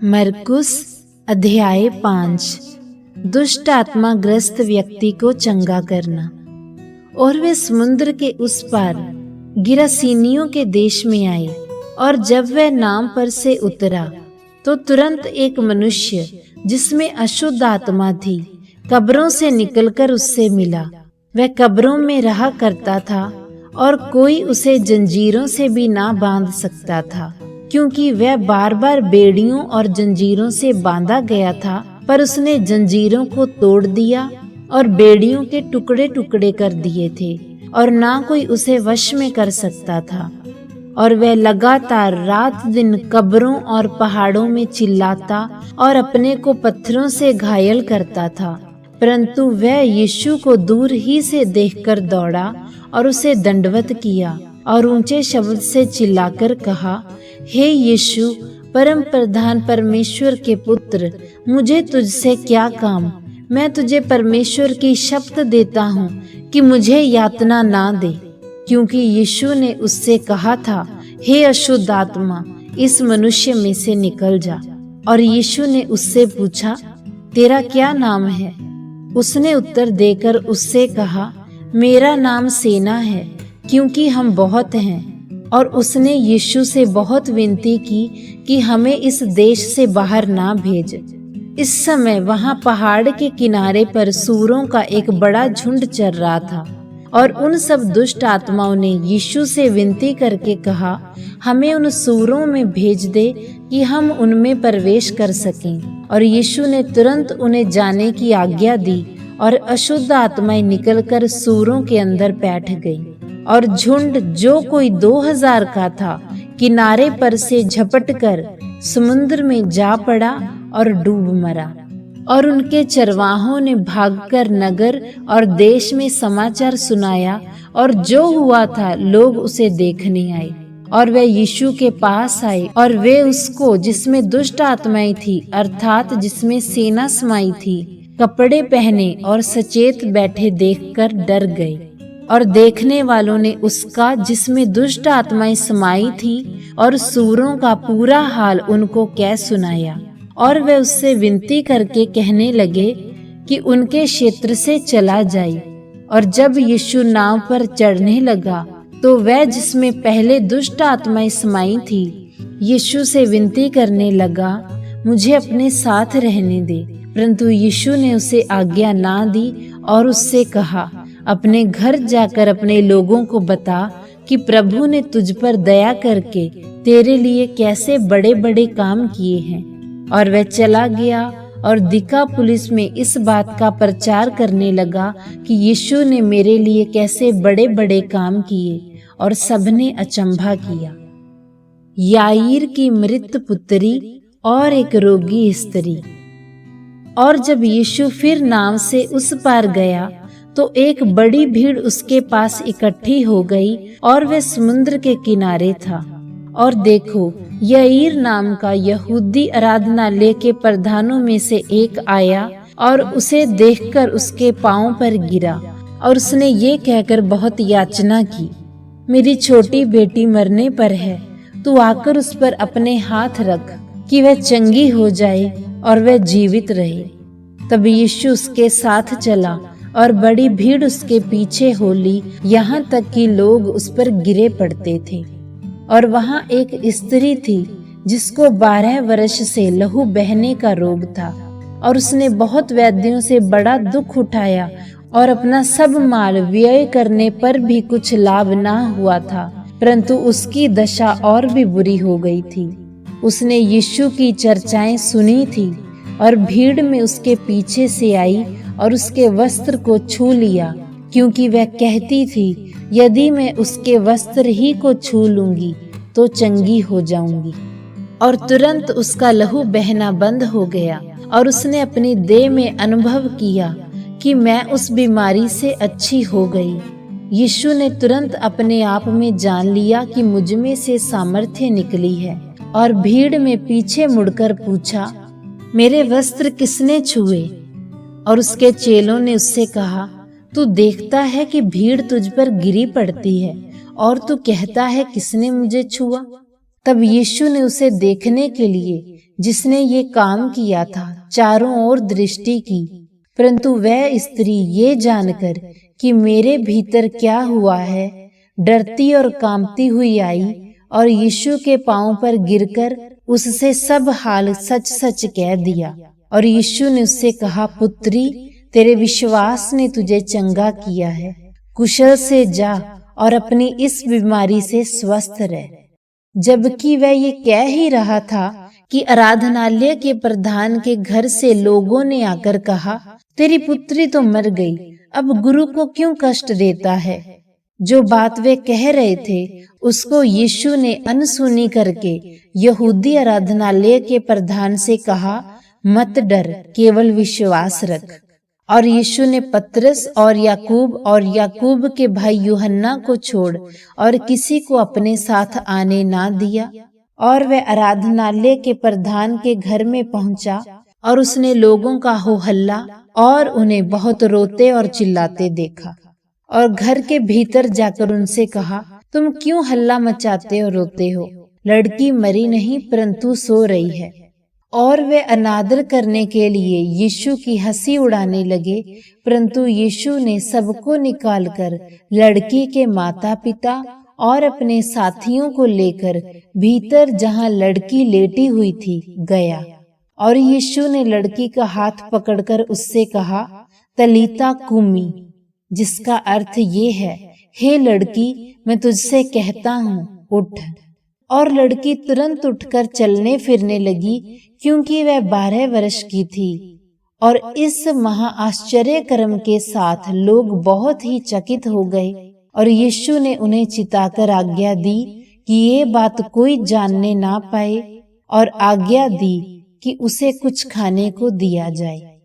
मरकुस अध्याय 5। दुष्ट आत्मा ग्रस्त व्यक्ति को चंगा करना। और वे समुद्र के उस पार गिरासीनियों के देश में आए, और जब वह नाव पर से उतरा तो तुरंत एक मनुष्य जिसमें अशुद्ध आत्मा थी कब्रों से निकलकर उससे मिला। वह कब्रों में रहा करता था और कोई उसे जंजीरों से भी ना बांध सकता था, क्योंकि वह बार बार बेड़ियों और जंजीरों से बांधा गया था। पर उसने जंजीरों को तोड़ दिया और बेड़ियों के टुकड़े टुकड़े कर दिए थे, और ना कोई उसे वश में कर सकता था। और वह लगातार रात दिन कब्रों और पहाड़ों में चिल्लाता और अपने को पत्थरों से घायल करता था। परंतु वह यीशु को दूर ही से देखकर दौड़ा और उसे दंडवत किया और ऊंचे शब्द से चिल्लाकर कहा, हे यीशु, परम प्रधान परमेश्वर के पुत्र, मुझे तुझसे क्या काम? मैं तुझे परमेश्वर की शपथ देता हूँ कि मुझे यातना ना दे। क्योंकि यीशु ने उससे कहा था, हे अशुद्ध आत्मा, इस मनुष्य में से निकल जा। और यीशु ने उससे पूछा, तेरा क्या नाम है? उसने उत्तर देकर उससे कहा, मेरा नाम सेना है, क्योंकि हम बहुत हैं। और उसने यीशु से बहुत विनती की कि हमें इस देश से बाहर ना भेज। इस समय वहां पहाड़ के किनारे पर सूरों का एक बड़ा झुंड चर रहा था, और उन सब दुष्ट आत्माओं ने यीशु से विनती करके कहा, हमें उन सूरों में भेज दे कि हम उनमें प्रवेश कर सकें। और यीशु ने तुरंत उन्हें जाने की आज्ञा दी, और अशुद्ध आत्माएं निकलकर सूरों के अंदर बैठ गईं। और झुंड, जो कोई 2000 का था, किनारे पर से झपटकर समुद्र में जा पड़ा और डूब मरा। और उनके चरवाहों ने भागकर नगर और देश में समाचार सुनाया, और जो हुआ था लोग उसे देखने आए। और वे यीशु के पास आए, और वे उसको, जिसमें दुष्ट आत्माएं थी, अर्थात जिसमें सेना समाई थी, कपड़े पहने और सचेत बैठे देखकर डर गए। और देखने वालों ने उसका, जिसमें दुष्ट आत्माएं समाई थी, और सूरों का पूरा हाल उनको कह सुनाया। और वे उससे विनती करके कहने लगे कि उनके क्षेत्र से चला जाए। और जब यीशु नाव पर चढ़ने लगा तो वह, जिसमें पहले दुष्ट आत्माएं समाई थी, यीशु से विनती करने लगा, मुझे अपने साथ रहने दे। परंतु यीशु ने उसे आज्ञा ना दी और उससे कहा, अपने घर जाकर अपने लोगों को बता कि प्रभु ने तुझ पर दया करके तेरे लिए कैसे बड़े बड़े काम किए हैं। और वह चला गया और दिकापुलिस में इस बात का प्रचार करने लगा कि यीशु ने मेरे लिए कैसे बड़े बड़े काम किए, और सबने अचंभा किया। याईर की मृत पुत्री और एक रोगी स्त्री। और जब यीशु फिर नाव से उस पार गया तो एक बड़ी भीड़ उसके पास इकट्ठी हो गई, और वह समुद्र के किनारे था। और देखो, याईर नाम का यहूदी आराधनालय के प्रधानों में से एक आया और उसे देखकर उसके पांवों पर गिरा, और उसने ये कहकर बहुत याचना की, मेरी छोटी बेटी मरने पर है, तू आकर उस पर अपने हाथ रख कि वह चंगी हो जाए और वह जीवित रहे। तब यीशु उसके साथ चला, और बड़ी भीड़ उसके पीछे हो ली, यहाँ तक कि लोग उस पर गिरे पड़ते थे। और वहाँ एक स्त्री थी जिसको 12 वर्ष से लहू बहने का रोग था, और उसने बहुत वैद्यों से बड़ा दुख उठाया, और अपना सब माल व्यय करने पर भी कुछ लाभ ना हुआ था, परंतु उसकी दशा और भी बुरी हो गई थी। उसने यीशु की चर्चाएं सुनी थी, और भीड़ में उसके पीछे से आई और उसके वस्त्र को छू लिया, क्योंकि वह कहती थी, यदि मैं उसके वस्त्र ही को छू लूंगी तो चंगी हो जाऊंगी। और तुरंत उसका लहू बहना बंद हो गया, और उसने अपनी देह में अनुभव किया कि मैं उस बीमारी से अच्छी हो गई। यीशु ने तुरंत अपने आप में जान लिया कि मुझ में से सामर्थ्य निकली है, और भीड़ में पीछे मुड़कर पूछा, मेरे वस्त्र किसने छुए? और उसके चेलों ने उससे कहा, तू देखता है कि भीड़ तुझ पर गिरी पड़ती है, और तू कहता है, किसने मुझे छुआ? तब यीशु ने उसे देखने के लिए जिसने ये काम किया था चारों ओर दृष्टि की, परंतु वह स्त्री ये जानकर कि मेरे भीतर क्या हुआ है, डरती और कांपती हुई आई और यीशु के पांव पर गिरकर उससे सब हाल सच सच कह दिया। और यीशु ने उससे कहा, पुत्री, तेरे विश्वास ने तुझे चंगा किया है, कुशल से जा और अपनी इस बीमारी से स्वस्थ रह। जबकि वह ये कह ही रहा था कि आराधनालय के प्रधान के घर से लोगों ने आकर कहा, तेरी पुत्री तो मर गई, अब गुरु को क्यों कष्ट देता है। जो बात वे कह रहे थे उसको यीशु ने अनसुनी करके यहूदी आराधनालय के प्रधान से कहा, मत डर, केवल विश्वास रख। और यीशु ने पतरस और याकूब के भाई यूहन्ना को छोड़ और किसी को अपने साथ आने ना दिया। और वह आराधनालय के प्रधान के घर में पहुंचा और उसने लोगों का हो हल्ला और उन्हें बहुत रोते और चिल्लाते देखा। और घर के भीतर जाकर उनसे कहा, तुम क्यों हल्ला मचाते और रोते हो? लड़की मरी नहीं परंतु सो रही है। और वे अनादर करने के लिए यीशु की हंसी उड़ाने लगे, परंतु यीशु ने सबको निकालकर लड़की के माता पिता और अपने साथियों को लेकर भीतर जहाँ लड़की लेटी हुई थी गया। और यीशु ने लड़की का हाथ पकड़कर उससे कहा, तलीता कुमी, जिसका अर्थ ये है, हे लड़की, मैं तुझसे कहता हूँ, उठ। और लड़की तुरंत उठकर चलने फिरने लगी, क्योंकि वह 12 वर्ष की थी। और इस महा आश्चर्य कर्म के साथ लोग बहुत ही चकित हो गए। और यीशु ने उन्हें चिताकर आज्ञा दी कि ये बात कोई जानने ना पाए, और आज्ञा दी कि उसे कुछ खाने को दिया जाए।